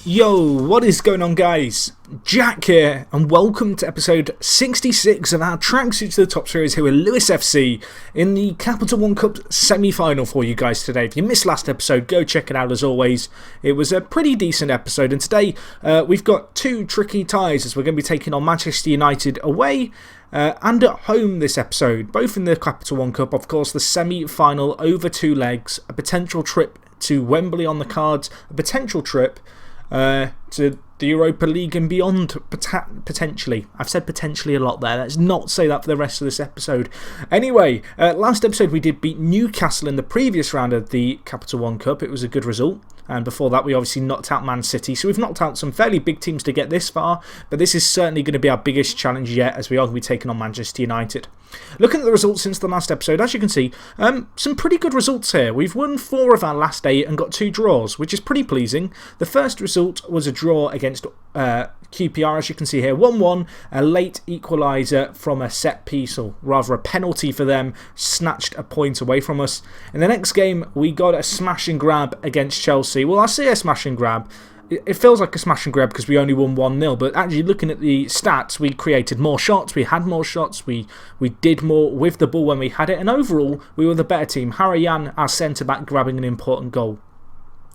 Yo, what is going on, guys? Jack here, and welcome to episode 66 of our Tracksuit to the Top series here with Lewis FC in the Capital One Cup semi-final for you guys today. If you missed last episode, go check it out as always. It was a pretty decent episode, and today we've got two tricky ties as we're going to be taking on Manchester United away and at home this episode, both in the Capital One Cup. Of course, the semi-final over two legs, a potential trip to Wembley on the cards, a potential trip to the Europa League and beyond, potentially. I've said potentially a lot there. Let's not say that for the rest of this episode. Anyway, last episode we did beat Newcastle in the previous round of the Capital One Cup. It was a good result. And before that, we obviously knocked out Man City. So we've knocked out some fairly big teams to get this far. But this is certainly going to be our biggest challenge yet, as we are going to be taking on Manchester United. Looking at the results since the last episode, as you can see, some pretty good results here. We've won 4 of our last 8 and got 2 draws, which is pretty pleasing. The first result was a draw against QPR, as you can see here, 1-1, a late equaliser from a set piece, or rather a penalty for them, snatched a point away from us. In the next game, we got a smash and grab against Chelsea. Well, I say a smash and grab. It feels like a smash and grab because we only won 1-0, but actually looking at the stats, we created more shots, we had more shots, we did more with the ball when we had it, and overall, we were the better team. Harayan, our centre-back, grabbing an important goal.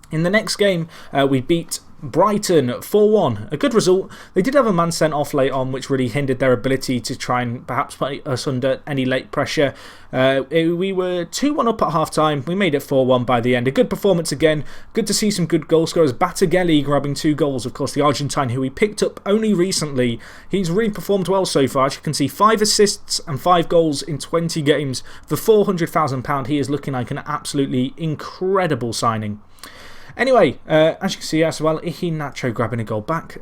In the next game, we beat Brighton 4-1, a good result. They did have a man sent off late on, which really hindered their ability to try and perhaps put us under any late pressure. We were 2-1 up at half time. We made it 4-1 by the end. A good performance again. Good to see some good goal scorers. Balotelli grabbing 2 goals. Of course, the Argentine who we picked up only recently. He's really performed well so far. As you can see, 5 assists and 5 goals in 20 games. For £400,000, he is looking like an absolutely incredible signing. Anyway, as you can see as well, Iheanacho grabbing a goal back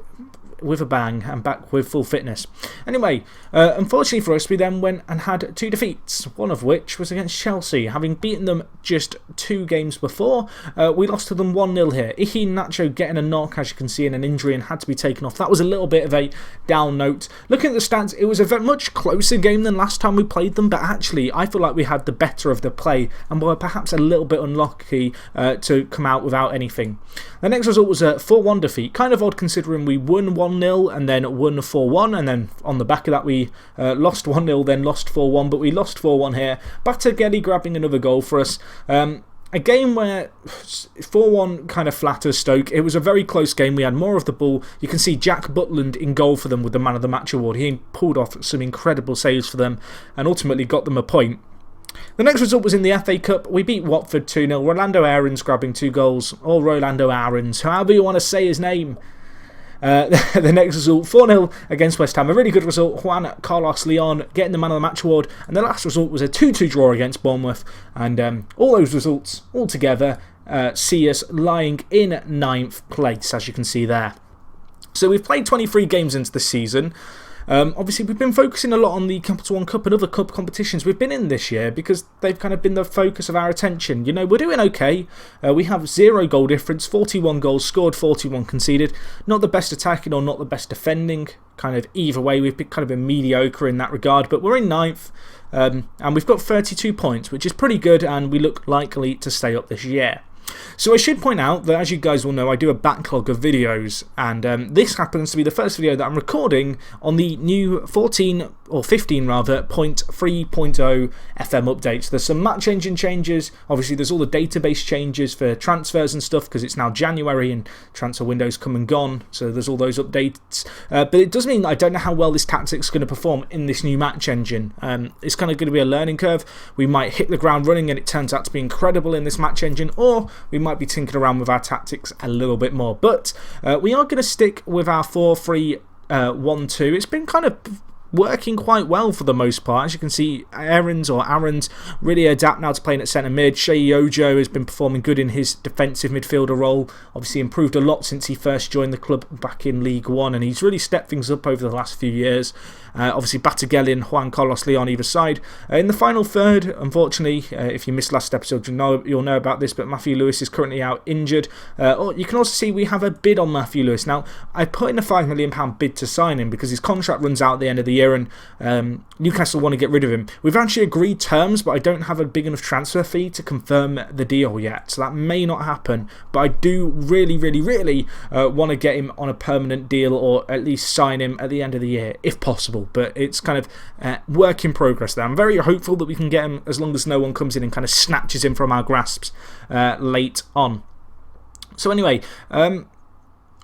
with a bang and back with full fitness. Anyway, unfortunately for us, we then went and had 2 defeats, one of which was against Chelsea. Having beaten them just 2 games before, we lost to them 1-0 here. Iheanacho getting a knock, as you can see, in an injury and had to be taken off. That was a little bit of a down note. Looking at the stats, it was a very much closer game than last time we played them, but actually I feel like we had the better of the play and were perhaps a little bit unlucky to come out without anything. The next result was a 4-1 defeat. Kind of odd considering we won 1-0 and then won 4-1, and then on the back of that we lost 1-0, then lost 4-1, but we lost 4-1 here. Balotelli grabbing another goal for us. A game where 4-1 kind of flatters Stoke. It was a very close game. We had more of the ball. You can see Jack Butland in goal for them with the Man of the Match award. He pulled off some incredible saves for them and ultimately got them a point. The next result was in the FA Cup. We beat Watford 2-0. Rolando Aarons grabbing 2 goals. Or Rolando Aarons, however you want to say his name. The next result, 4-0 against West Ham. A really good result. Juan Carlos Leon getting the Man of the Match award. And the last result was a 2-2 draw against Bournemouth. And all those results all together see us lying in 9th place, as you can see there. So we've played 23 games into the season. Obviously, we've been focusing a lot on the Capital One Cup and other cup competitions we've been in this year because they've kind of been the focus of our attention. You know, we're doing okay. We have 0 goal difference, 41 goals scored, 41 conceded. Not the best attacking or not the best defending. Kind of either way, we've been kind of been mediocre in that regard, but we're in 9th. And we've got 32 points, which is pretty good, and we look likely to stay up this year. So I should point out that, as you guys will know, I do a backlog of videos, and this happens to be the first video that I'm recording on the new 14 or 15 rather 0.3.0 FM updates. There's some match engine changes. Obviously there's all the database changes for transfers and stuff because it's now January and transfer windows come and gone, so there's all those updates. But it does mean that I don't know how well this tactic's going to perform in this new match engine. It's kind of going to be a learning curve. We might hit the ground running and it turns out to be incredible in this match engine, or we might be tinkering around with our tactics a little bit more. But we are going to stick with our 4-3-1-2. It's been kind of working quite well for the most part. As you can see, Aarons really adapt now to playing at centre mid. Shea Ojo has been performing good in his defensive midfielder role. Obviously improved a lot since he first joined the club back in League One, and he's really stepped things up over the last few years. Obviously Balotelli and Juan Carlos Leon either side. In the final third, unfortunately, if you missed last episode, you'll know about this, but Matthew Lewis is currently out injured. You can also see we have a bid on Matthew Lewis. Now, I put in a £5 million bid to sign him because his contract runs out at the end of the year, year, and Newcastle want to get rid of him. We've actually agreed terms, but I don't have a big enough transfer fee to confirm the deal yet, so that may not happen. But I do really want to get him on a permanent deal, or at least sign him at the end of the year, if possible. But it's kind of work in progress there. I'm very hopeful that we can get him, as long as no one comes in and kind of snatches him from our grasps late on. So anyway,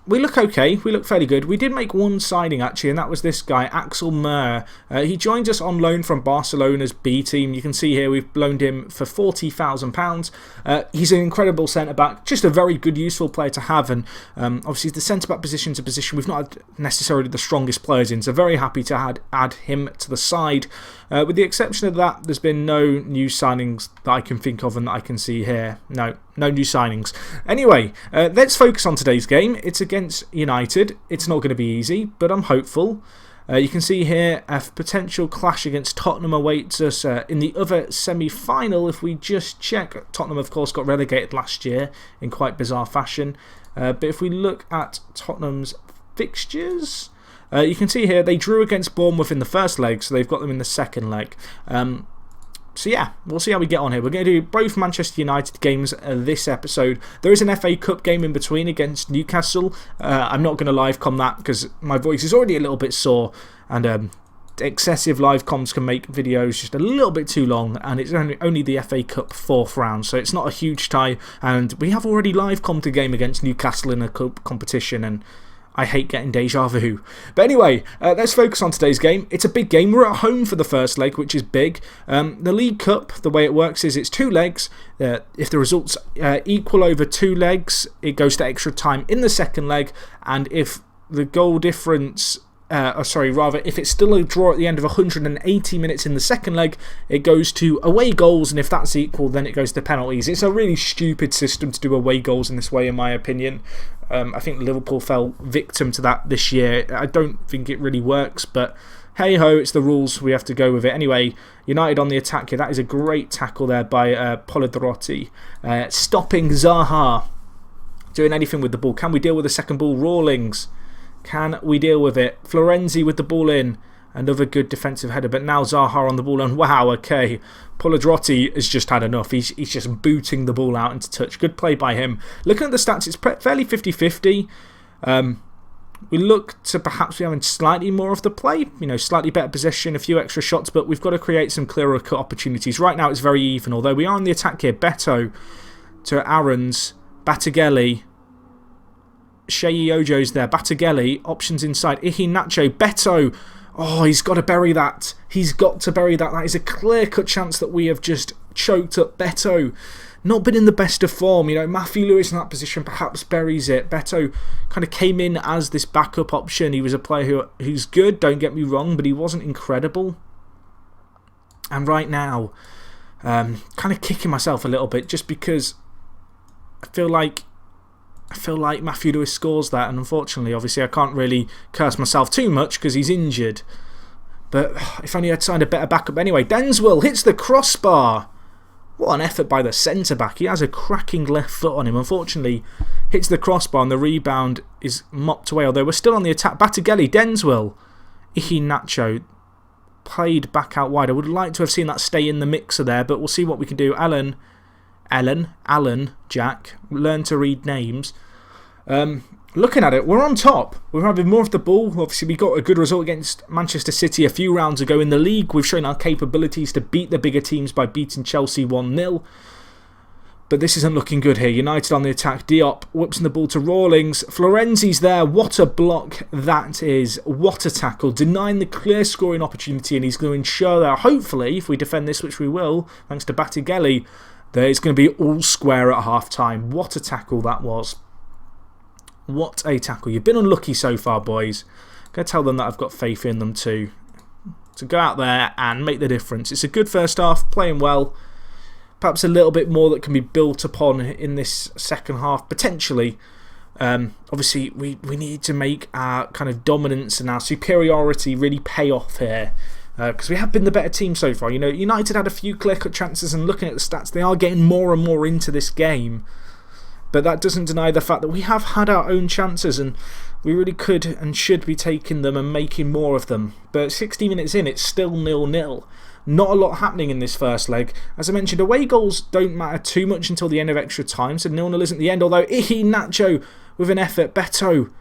we look okay, we look fairly good. We did make one signing actually, and that was this guy, Axel Muir. He joined us on loan from Barcelona's B team. You can see here we've loaned him for £40,000. He's an incredible centre-back, just a very good, useful player to have, and obviously the centre-back position is a position we've not had necessarily the strongest players in, so very happy to add him to the side. With the exception of that, there's been no new signings that I can think of and that I can see here. No new signings. Anyway, let's focus on today's game. It's against United. It's not going to be easy, but I'm hopeful. You can see here a potential clash against Tottenham awaits us in the other semi-final. If we just check, Tottenham of course got relegated last year in quite bizarre fashion. But if we look at Tottenham's fixtures, you can see here they drew against Bournemouth in the first leg, so they've got them in the second leg. So yeah, we'll see how we get on here. We're going to do both Manchester United games this episode. There is an FA Cup game in between against Newcastle. I'm not going to live com that because my voice is already a little bit sore, and excessive live comms can make videos just a little bit too long, and it's only the FA Cup 4th round, so it's not a huge tie, and we have already live commed a game against Newcastle in a cup competition, and I hate getting deja vu. But anyway, let's focus on today's game. It's a big game. We're at home for the first leg, which is big. The League Cup, the way it works is it's 2 legs. If the results equal over 2 legs, it goes to extra time in the second leg. And if the goal difference... if it's still a draw at the end of 180 minutes in the second leg, it goes to away goals, and if that's equal, then it goes to penalties. It's a really stupid system to do away goals in this way, in my opinion. I think Liverpool fell victim to that this year. I don't think it really works, but hey ho, it's the rules, we have to go with it. Anyway, United on the attack here. That is a great tackle there by Polidrotti. Stopping Zaha. Doing anything with the ball. Can we deal with the second ball? Rawlings. Can we deal with it? Florenzi with the ball in. Another good defensive header, but now Zaha on the ball, and wow, okay. Polidrotti has just had enough. He's just booting the ball out into touch. Good play by him. Looking at the stats, it's fairly 50-50. We look to perhaps be having slightly more of the play, slightly better possession, a few extra shots, but we've got to create some clearer cut opportunities. Right now it's very even, although we are on the attack here. Beto to Aarons, Batagelli. Shea Ojo's there. Batagelli, options inside. Iheanacho, Beto. Oh, he's got to bury that. He's got to bury that. That is a clear-cut chance that we have just choked up. Beto, not been in the best of form. Matthew Lewis in that position perhaps buries it. Beto kind of came in as this backup option. He was a player who's good, don't get me wrong, but he wasn't incredible. And right now, kind of kicking myself a little bit just because I feel like Matthew Lewis scores that, and unfortunately, obviously, I can't really curse myself too much because he's injured. But if only I'd signed a better backup. Anyway, Denswell hits the crossbar. What an effort by the centre-back. He has a cracking left foot on him. Unfortunately, hits the crossbar and the rebound is mopped away. Although we're still on the attack. Batagelli, Denswell. Iheanacho played back out wide. I would like to have seen that stay in the mixer there, but we'll see what we can do. Alan, Jack, learn to read names. Looking at it, we're on top. We're having more of the ball. Obviously, we got a good result against Manchester City a few rounds ago in the league. We've shown our capabilities to beat the bigger teams by beating Chelsea 1-0. But this isn't looking good here. United on the attack. Diop whips the ball to Rawlings. Florenzi's there. What a block that is. What a tackle. Denying the clear scoring opportunity, and he's going to ensure that, hopefully, if we defend this, which we will, thanks to Batagelli, that it's going to be all square at half-time. What a tackle that was. What a tackle. You've been unlucky so far, boys. I'm going to tell them that I've got faith in them too. To go out there and make the difference. It's a good first half, playing well. Perhaps a little bit more that can be built upon in this second half, potentially. Obviously, we need to make our kind of dominance and our superiority really pay off here. Because we have been the better team so far. United had a few clear-cut chances, and looking at the stats, they are getting more and more into this game. But that doesn't deny the fact that we have had our own chances and we really could and should be taking them and making more of them. But 60 minutes in, it's still 0-0. Not a lot happening in this first leg. As I mentioned, away goals don't matter too much until the end of extra time, so 0-0 isn't the end. Although, Nacho with an effort, Beto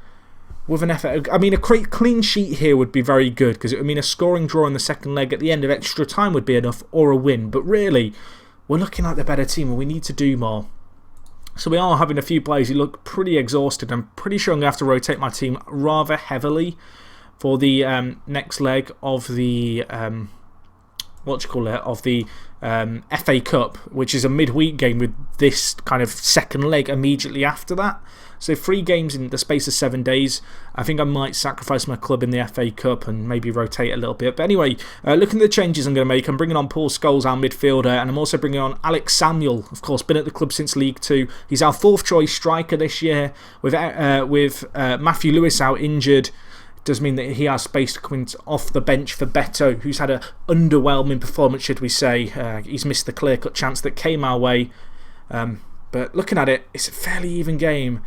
with an effort. I mean, a clean sheet here would be very good because it would mean a scoring draw in the second leg at the end of extra time would be enough, or a win. But really, we're looking like the better team and we need to do more. So we are having a few players who look pretty exhausted. I'm pretty sure I'm going to have to rotate my team rather heavily for the next leg of the FA Cup, which is a midweek game with this kind of second leg immediately after that. So 3 games in the space of 7 days. I think I might sacrifice my club in the FA Cup and maybe rotate a little bit. But anyway, looking at the changes I'm going to make, I'm bringing on Paul Scholes, our midfielder, and I'm also bringing on Alex Samuel, of course, been at the club since League 2. He's our 4th choice striker this year. With Matthew Lewis out injured, it does mean that he has space to come in off the bench for Beto, who's had an underwhelming performance, should we say. He's missed the clear-cut chance that came our way. But looking at it, it's a fairly even game.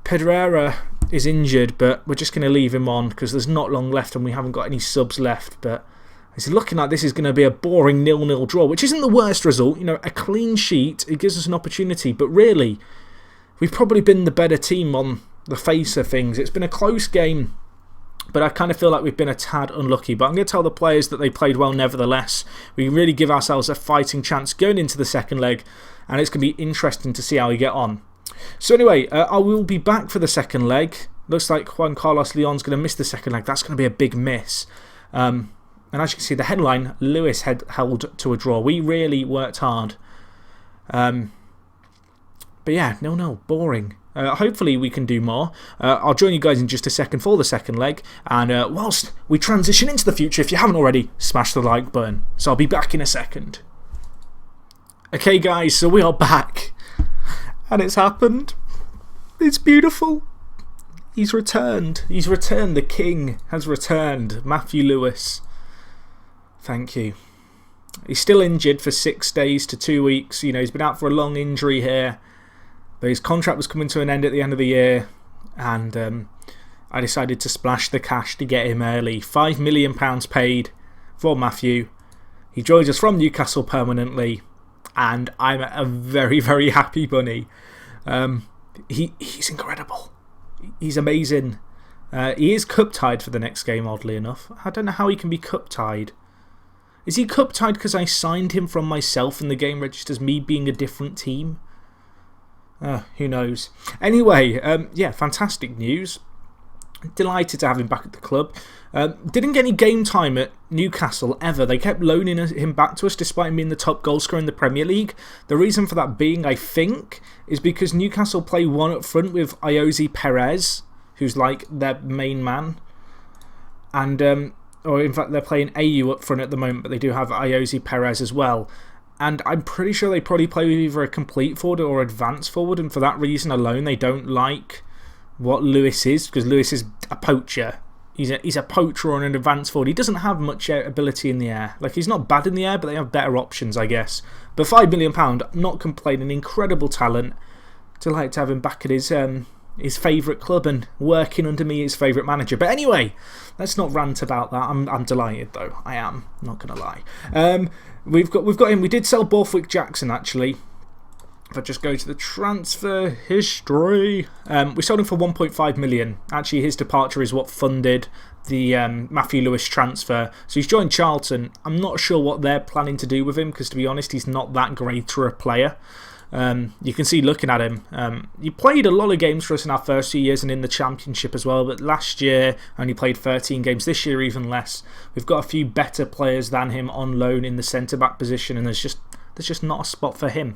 Pedrera is injured, but we're just going to leave him on because there's not long left and we haven't got any subs left. But it's looking like this is going to be a boring 0-0 draw, which isn't the worst result. You know, a clean sheet, it gives us an opportunity. But really, we've probably been the better team on the face of things. It's been a close game, but I kind of feel like we've been a tad unlucky. But I'm going to tell the players that they played well nevertheless. We really give ourselves a fighting chance going into the second leg, and it's going to be interesting to see how we get on. So anyway, I will be back for the second leg. Looks like Juan Carlos Leon's going to miss the second leg. That's going to be a big miss. And as you can see, the headline, Lewis held to a draw. We really worked hard. But yeah, 0-0, boring. Hopefully we can do more. I'll join you guys in just a second for the second leg. And whilst we transition into the future, if you haven't already, smash the like button. So I'll be back in a second. Okay guys, so we are back. And it's happened. It's beautiful. He's returned. He's returned. The king has returned. Matthew Lewis. Thank you. He's still injured for 6 days to 2 weeks. You know, he's been out for a long injury here. But his contract was coming to an end at the end of the year. And I decided to splash the cash to get him early. £5 million paid for Matthew. He joins us from Newcastle permanently. And I'm a very, very happy bunny. He's incredible. He's amazing. He is cup tied for the next game, oddly enough. I don't know how he can be cup tied. Is he cup tied because I signed him from myself and the game registers me being a different team? Who knows. Anyway, yeah, fantastic news. Delighted to have him back at the club. Didn't get any game time at Newcastle ever. They kept loaning him back to us despite him being the top goal scorer in the Premier League. The reason for that being, I think, is because Newcastle play one up front with Iosi Perez, who's like their main man. And, or in fact, they're playing AU up front at the moment, but they do have Iosi Perez as well. And I'm pretty sure they probably play with either a complete forward or advanced forward, and for that reason alone, they don't like what Lewis is, because Lewis is a poacher. He's a poacher on an advanced forward. He doesn't have much ability in the air. Like, he's not bad in the air, but they have better options, I guess. But £5 million, not complaining, incredible talent. Delighted to have him back at his favourite club and working under me, his favourite manager. But anyway, let's not rant about that. I'm delighted though. I am, not going to lie. We've got him. We did sell Borthwick Jackson actually. If I just go to the transfer history, we sold him for 1.5 million. Actually, his departure is what funded the Matthew Lewis transfer. So he's joined Charlton. I'm not sure what they're planning to do with him because, to be honest, he's not that great a player. You can see looking at him, he played a lot of games for us in our first few years and in the Championship as well, but last year only played 13 games, this year even less. We've got a few better players than him on loan in the centre-back position, and there's just not a spot for him.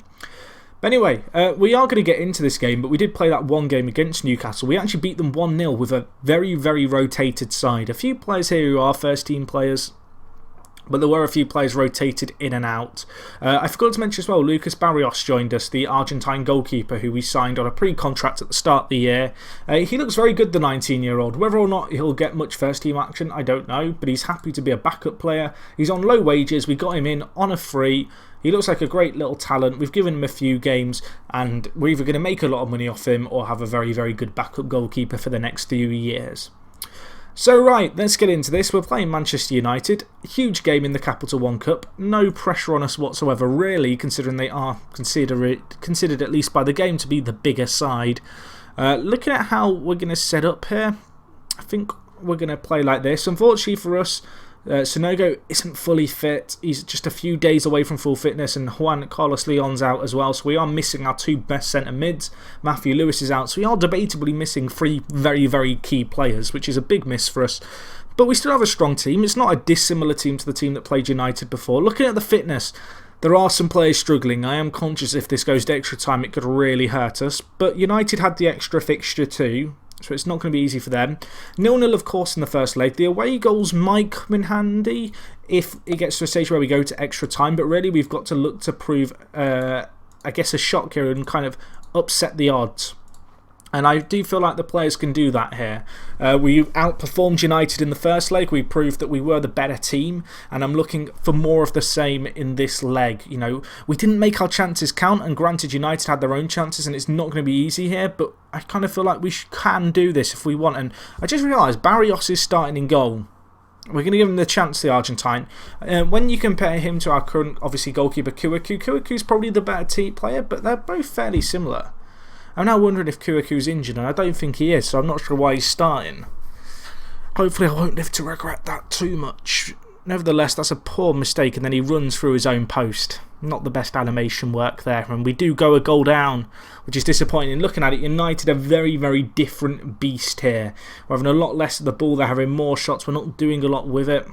But anyway, we are going to get into this game, but we did play that one game against Newcastle. We actually beat them 1-0 with a very, very rotated side. A few players here who are first-team players, but there were a few players rotated in and out. I forgot to mention as well, Lucas Barrios joined us, the Argentine goalkeeper who we signed on a pre-contract at the start of the year. He looks very good, the 19-year-old. Whether or not he'll get much first-team action, I don't know, but he's happy to be a backup player. He's on low wages. We got him in on a free. He looks like a great little talent. We've given him a few games, and we're either going to make a lot of money off him or have a very, very good backup goalkeeper for the next few years. So right, let's get into this. We're playing Manchester United. Huge game in the Capital One Cup. No pressure on us whatsoever, really, considering they are considered, at least by the game, to be the bigger side. Looking at how we're going to set up here, I think we're going to play like this. Unfortunately for us, Sonogo isn't fully fit. He's just a few days away from full fitness, and Juan Carlos Leon's out as well, so we are missing our two best centre mids. Matthew Lewis is out, so we are debatably missing three very, very key players, which is a big miss for us. But we still have a strong team. It's not a dissimilar team to the team that played United before. Looking at the fitness, there are some players struggling. I am conscious if this goes to extra time, it could really hurt us. But United had the extra fixture too, so it's not going to be easy for them. 0-0, of course, in the first leg. The away goals might come in handy if it gets to a stage where we go to extra time, but really we've got to look to prove, I guess, a shock here and kind of upset the odds. And I do feel like the players can do that here. We outperformed United in the first leg. We proved that we were the better team. And I'm looking for more of the same in this leg. You know, we didn't make our chances count. And granted, United had their own chances. And it's not going to be easy here. But I kind of feel like we can do this if we want. And I just realised Barrios is starting in goal. We're going to give him the chance, the Argentine. When you compare him to our current, obviously, goalkeeper, Kouakou's probably the better team player. But they're both fairly similar. I'm now wondering if Kouakou's injured, and I don't think he is, so I'm not sure why he's starting. Hopefully I won't live to regret that too much. Nevertheless, that's a poor mistake, and then he runs through his own post. Not the best animation work there, and we do go a goal down, which is disappointing. Looking at it, United are a very, very different beast here. We're having a lot less of the ball, they're having more shots, we're not doing a lot with it.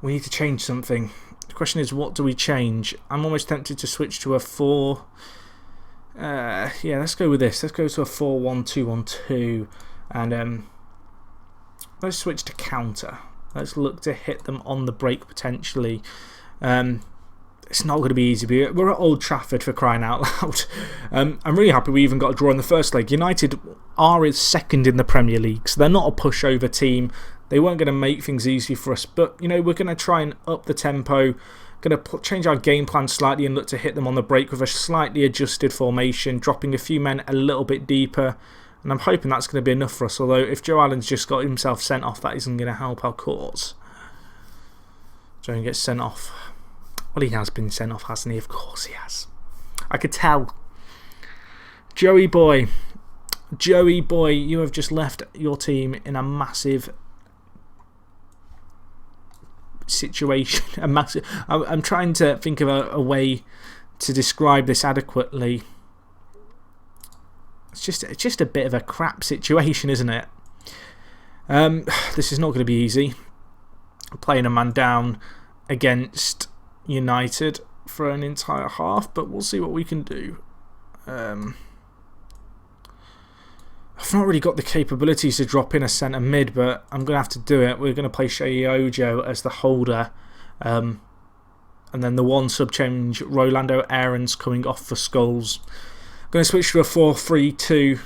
We need to change something. The question is, what do we change? I'm almost tempted to switch to a 4... yeah, let's go with this. Let's go to a 4-1-2-1-2, and let's switch to counter. Let's look to hit them on the break potentially. It's not going to be easy. We're at Old Trafford, for crying out loud. I'm really happy we even got a draw in the first leg. United are second in the Premier League, so they're not a pushover team. They weren't going to make things easy for us, but you know, we're going to try and up the tempo. Going to change our game plan slightly and look to hit them on the break with a slightly adjusted formation, dropping a few men a little bit deeper. And I'm hoping that's going to be enough for us, although if Joe Allen's just got himself sent off, that isn't going to help our cause. Joe gets sent off. Well, he has been sent off, hasn't he? Of course he has. I could tell. Joey boy, you have just left your team in a massive situation. I'm trying to think of a way to describe this adequately. It's just a bit of a crap situation, isn't it? This is not going to be easy. Playing a man down against United for an entire half, but we'll see what we can do. I've not really got the capabilities to drop in a centre mid, but I'm going to have to do it. We're going to play Shea Ojo as the holder. And then the one sub change, Rolando Aarons coming off for Skulls. I'm going to switch to a 4-3-2,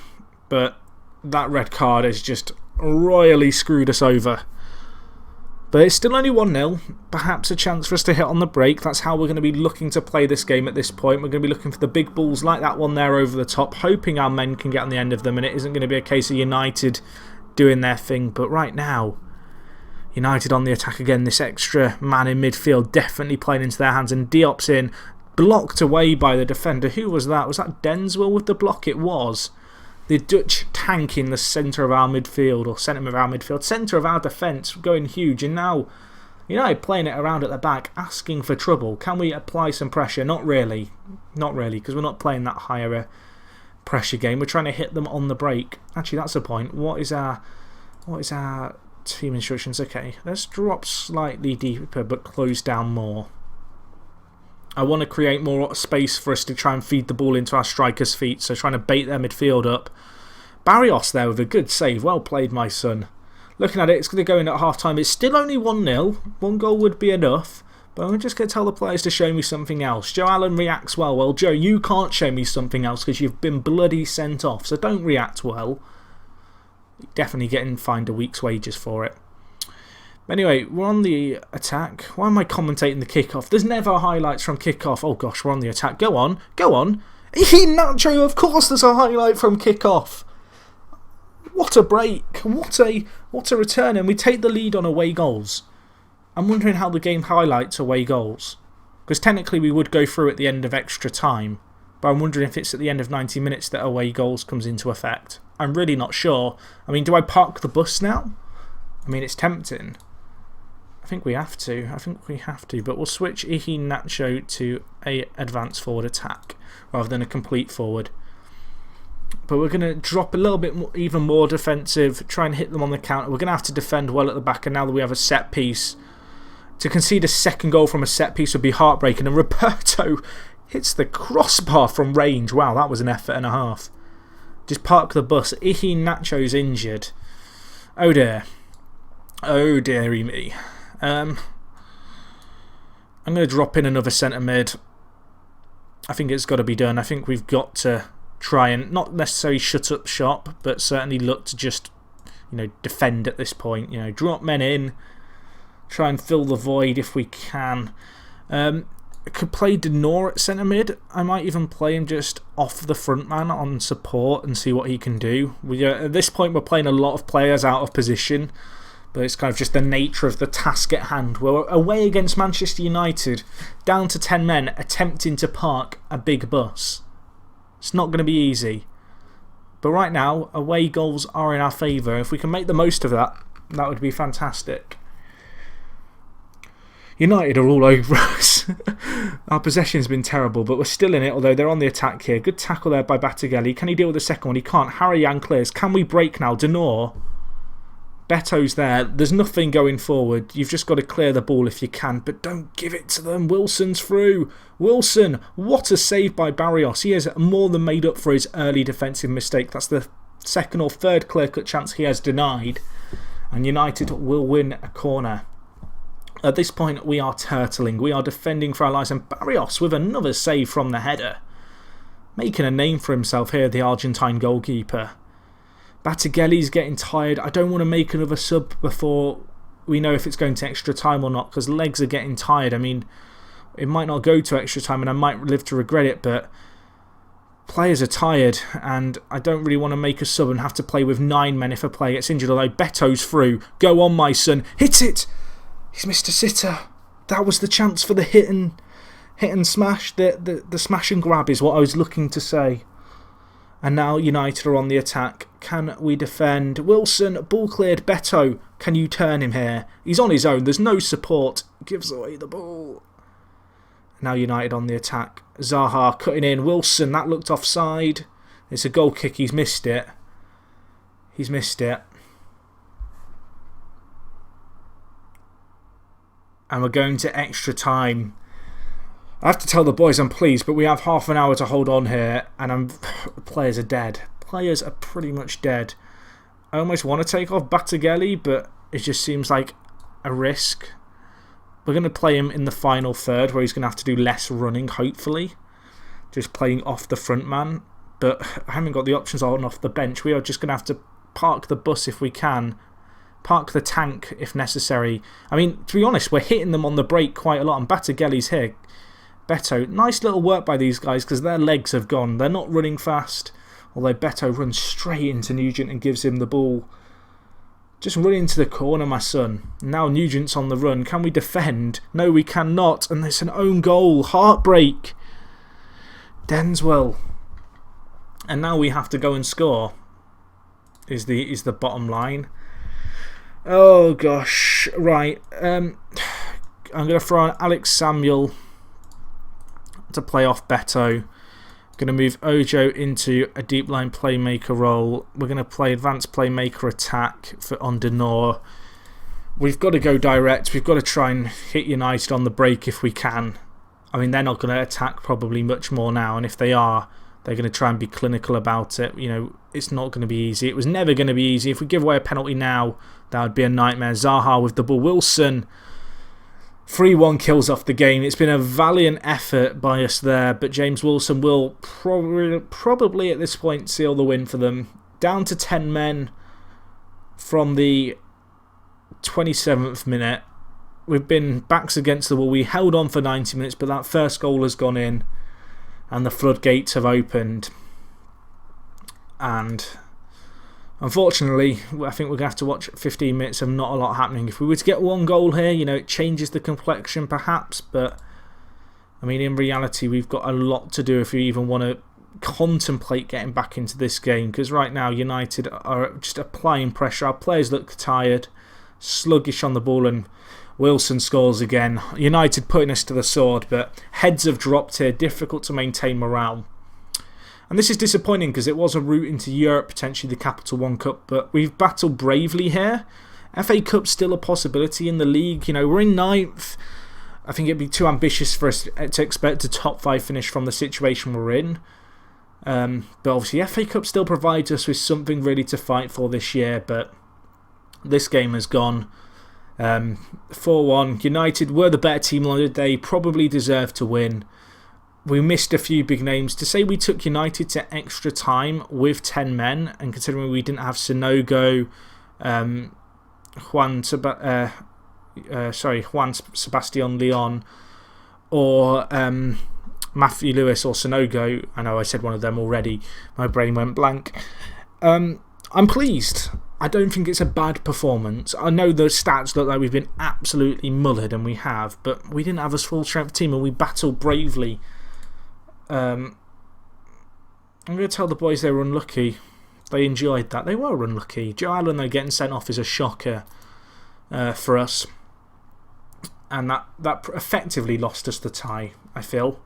but that red card has just royally screwed us over. But it's still only 1-0. Perhaps a chance for us to hit on the break. That's how we're going to be looking to play this game at this point. We're going to be looking for the big balls like that one there over the top, hoping our men can get on the end of them, and it isn't going to be a case of United doing their thing. But right now, United on the attack again. This extra man in midfield definitely playing into their hands, and Diop's in, blocked away by the defender. Who was that? Was that Denswell with the block? It was. The Dutch tank in the centre of our midfield, or centre of our midfield, centre of our defence, going huge. And now, United playing it around at the back, asking for trouble. Can we apply some pressure? Not really. Not really, because we're not playing that higher pressure game. We're trying to hit them on the break. Actually, that's the point. What is our team instructions? Okay, let's drop slightly deeper, but close down more. I want to create more space for us to try and feed the ball into our strikers' feet, so trying to bait their midfield up. Barrios there with a good save. Well played, my son. looking at it, it's going to go in at half time. It's still only 1-0. One goal would be enough. But I'm just going to tell the players to show me something else. Joe Allen reacts well. Well, Joe, you can't show me something else because you've been bloody sent off. So don't react well. You're definitely fined a week's wages for it. Anyway, we're on the attack. Why am I commentating the kickoff? There's never highlights from kickoff. Oh gosh, we're on the attack. Go on. Go on. Nacho, of course there's a highlight from kickoff. What a break. What a return. And we take the lead on away goals. I'm wondering how the game highlights away goals. Because technically we would go through at the end of extra time. But I'm wondering if it's at the end of 90 minutes that away goals comes into effect. I'm really not sure. I mean, do I park the bus now? I mean, it's tempting. I think we have to. But we'll switch Nacho to a advanced forward attack rather than a complete forward. But we're going to drop a little bit more, even more defensive, try and hit them on the counter. We're going to have to defend well at the back, and now that we have a set piece, to concede a second goal from a set piece would be heartbreaking. And Roberto hits the crossbar from range. Wow, that was an effort and a half. Just park the bus. Nacho's injured. Oh dear. Oh dearie me. I'm going to drop in another centre mid. I think it's got to be done. I think we've got to try and not necessarily shut up shop, but certainly look to just, defend at this point. Drop men in, try and fill the void if we can. I could play Denor at centre mid. I might even play him just off the front man on support and see what he can do. At this point, we're playing a lot of players out of position, but it's kind of just the nature of the task at hand. We're away against Manchester United, down to 10 men, attempting to park a big bus. It's not going to be easy. But right now, away goals are in our favour. If we can make the most of that, that would be fantastic. United are all over us. Our possession's been terrible, but we're still in it, although they're on the attack here. Good tackle there by Batagelli. Can he deal with the second one? He can't. Harry clears. Can we break now? Denor. Beto's there. There's nothing going forward. You've just got to clear the ball if you can, but don't give it to them. Wilson's through. Wilson, what a save by Barrios. He has more than made up for his early defensive mistake. That's the second or third clear-cut chance he has denied. And United will win a corner. At this point, we are turtling. We are defending for our lives. And Barrios with another save from the header. Making a name for himself here, the Argentine goalkeeper. Batagelli's getting tired. I don't want to make another sub before we know if it's going to extra time or not, because legs are getting tired. I mean, it might not go to extra time and I might live to regret it, but players are tired and I don't really want to make a sub and have to play with 9 men if a player gets injured. Although Beto's through. Go on, my son. Hit it! He's missed a sitter. That was the chance for the hit and smash. The smash and grab is what I was looking to say. And now United are on the attack. Can we defend? Wilson, ball cleared. Beto, can you turn him here? He's on his own. There's no support. Gives away the ball. Now United on the attack. Zaha cutting in. Wilson, that looked offside. It's a goal kick. He's missed it. He's missed it. And we're going to extra time. I have to tell the boys I'm pleased, but we have half an hour to hold on here, and players are dead. Players are pretty much dead. I almost want to take off Batagelli, but it just seems like a risk. We're going to play him in the final third, where he's going to have to do less running, hopefully. Just playing off the front man. But I haven't got the options on off the bench. We are just going to have to park the bus if we can. Park the tank if necessary. I mean, to be honest, we're hitting them on the break quite a lot, and Batagelli's here. Beto, nice little work by these guys because their legs have gone. They're not running fast. Although Beto runs straight into Nugent and gives him the ball. Just run into the corner, my son. Now Nugent's on the run. Can we defend? No, we cannot. And it's an own goal. Heartbreak. Denswell. And now we have to go and score. Is the bottom line. Oh, gosh. Right. I'm going to throw on Alex Samuel to play off Beto. Going to move Ojo into a deep line playmaker role. We're going to play advanced playmaker attack on Denor. We've got to go direct. We've got to try and hit United on the break if we can. I mean, they're not going to attack probably much more now, and if they are, they're going to try and be clinical about it. You know, it's not going to be easy. It was never going to be easy. If we give away a penalty now, That would be a nightmare. Zaha with the ball. Wilson, 3-1 kills off the game. It's been a valiant effort by us there, but James Wilson will probably at this point seal the win for them. Down to 10 men from the 27th minute. We've been backs against the wall. We held on for 90 minutes, but that first goal has gone in and the floodgates have opened. And unfortunately, I think we're going to have to watch 15 minutes of not a lot happening. If we were to get one goal here, you know, it changes the complexion perhaps, but I mean, in reality, we've got a lot to do if we even want to contemplate getting back into this game, because right now United are just applying pressure. Our players look tired, sluggish on the ball, and Wilson scores again. United putting us to the sword, but heads have dropped here. Difficult to maintain morale. And this is disappointing because it was a route into Europe, potentially the Capital One Cup, but we've battled bravely here. FA Cup's still a possibility in the league. You know, we're in 9th. I think it'd be too ambitious for us to expect a top 5 finish from the situation we're in. But obviously FA Cup still provides us with something really to fight for this year, but this game has gone 4-1. United were the better team on the day, probably deserved to win. We missed a few big names. To say we took United to extra time with 10 men, and considering we didn't have Sonogo, Juan Sebastian Leon, or Matthew Lewis or Sonogo. I know I said one of them already. My brain went blank. I'm pleased. I don't think it's a bad performance. I know the stats look like we've been absolutely mullered, and we have, but we didn't have a full strength team and we battled bravely. I'm going to tell the boys they were unlucky. They enjoyed that. They were unlucky. Joe Allen, though, getting sent off is a shocker for us. And that effectively lost us the tie, I feel.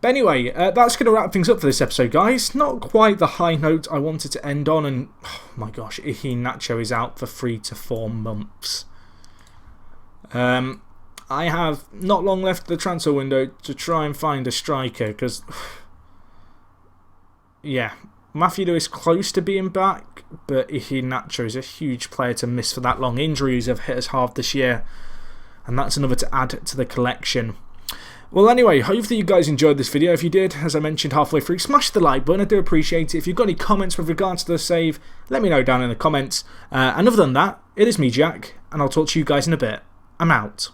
But anyway, that's going to wrap things up for this episode, guys. Not quite the high note I wanted to end on. And, oh my gosh, Iheanacho is out for 3 to 4 months. I have not long left of the transfer window to try and find a striker because, yeah, Matthew Lewis close to being back, but Iheanacho is a huge player to miss for that long. Injuries have hit us hard this year, and that's another to add to the collection. Well, anyway, hopefully you guys enjoyed this video. If you did, as I mentioned halfway through, smash the like button. I do appreciate it. If you've got any comments with regards to the save, let me know down in the comments. And other than that, it is me, Jack, and I'll talk to you guys in a bit. I'm out.